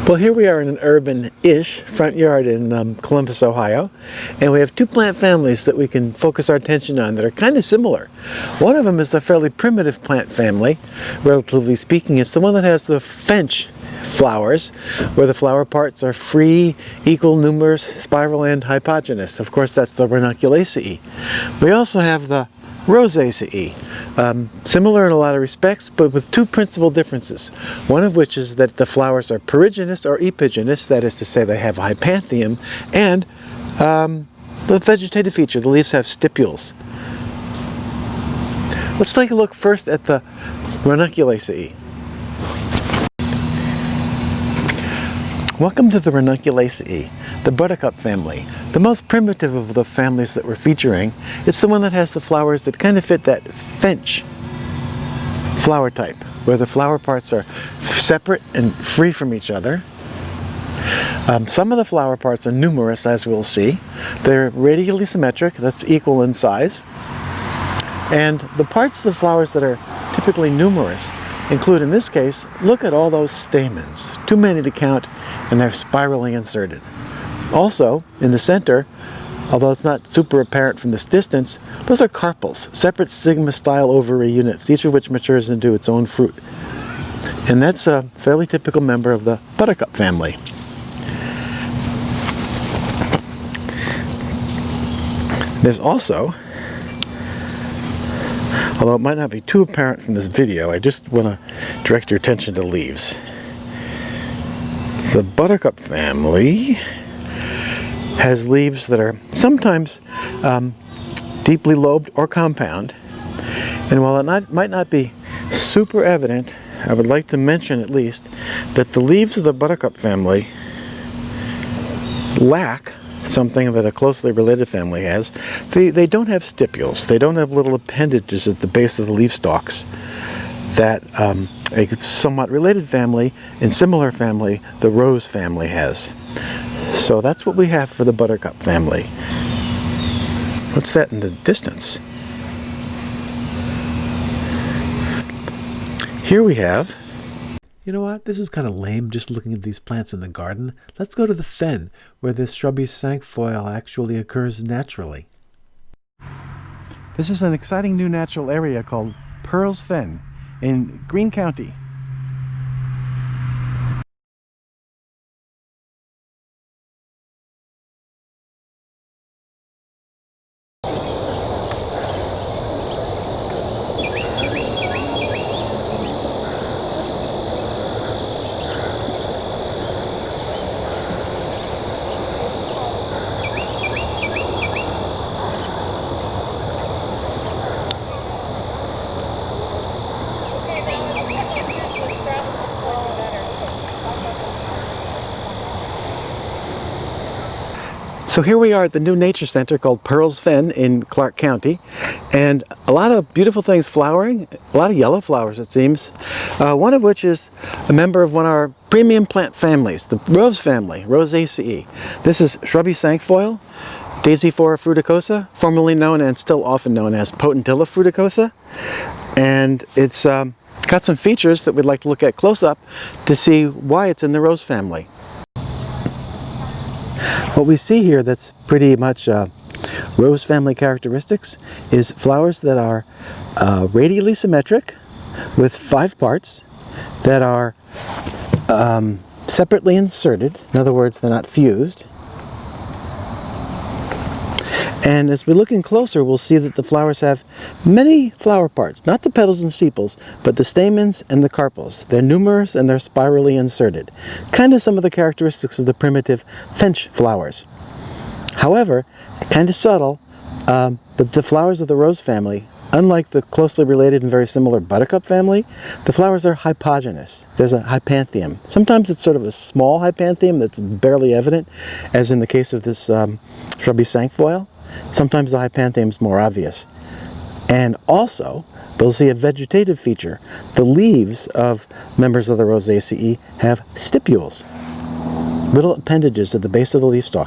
Well, here we are in an urban-ish front yard in Columbus, Ohio, and we have two plant families that we can focus our attention on that are kind of similar. One of them is a fairly primitive plant family, relatively speaking. It's the one that has the finch flowers, where the flower parts are free, equal, numerous, spiral, and hypogynous. Of course, that's the Ranunculaceae. We also have the Rosaceae. Similar in a lot of respects, but with two principal differences. One of which is that the flowers are perigynous or epigynous, that is to say they have a hypanthium, and the vegetative feature, the leaves have stipules. Let's take a look first at the Ranunculaceae. Welcome to the Ranunculaceae, the buttercup family. The most primitive of the families that we're featuring. It's the one that has the flowers that kind of fit that finch flower type, where the flower parts are separate and free from each other. Some of the flower parts are numerous, as we'll see. They're radially symmetric, that's equal in size. And the parts of the flowers that are typically numerous include, in this case, look at all those stamens. Too many to count, and they're spirally inserted. Also, in the center, although it's not super apparent from this distance, those are carpels, separate sigma-style ovary units, each of which matures into its own fruit. And that's a fairly typical member of the buttercup family. There's also, although it might not be too apparent from this video, I just want to direct your attention to leaves. The buttercup family has leaves that are sometimes deeply lobed or compound, and while it might not be super evident, I would like to mention at least that the leaves of the buttercup family lack something that a closely related family has. They don't have stipules. They don't have little appendages at the base of the leaf stalks that a somewhat related family and similar family, the rose family, has. So that's what we have for the buttercup family. What's that in the distance? Here we have... You know what? This is kind of lame just looking at these plants in the garden. Let's go to the fen, where this shrubby cinquefoil actually occurs naturally. This is an exciting new natural area called Pearl's Fen in Greene County. So here we are at the new nature center called Pearl's Fen in Clark County, and a lot of beautiful things flowering, a lot of yellow flowers it seems, one of which is a member of one of our premium plant families, the rose family, Rosaceae. This is shrubby cinquefoil, Daisy-phora fruticosa, formerly known and still often known as Potentilla fruticosa, and it's got some features that we'd like to look at close up to see why it's in the rose family. What we see here that's pretty much rose family characteristics is flowers that are radially symmetric with 5 parts that are separately inserted. In other words, they're not fused. And as we're looking closer, we'll see that the flowers have many flower parts, not the petals and sepals, but the stamens and the carpels. They're numerous and they're spirally inserted. Kind of some of the characteristics of the primitive finch flowers. However, kind of subtle, but the flowers of the rose family, unlike the closely related and very similar buttercup family, the flowers are hypogynous. There's a hypanthium. Sometimes it's sort of a small hypanthium that's barely evident, as in the case of this shrubby cinquefoil. Sometimes the hypanthium is more obvious. And also, we'll see a vegetative feature. The leaves of members of the Rosaceae have stipules, little appendages at the base of the leaf stalk.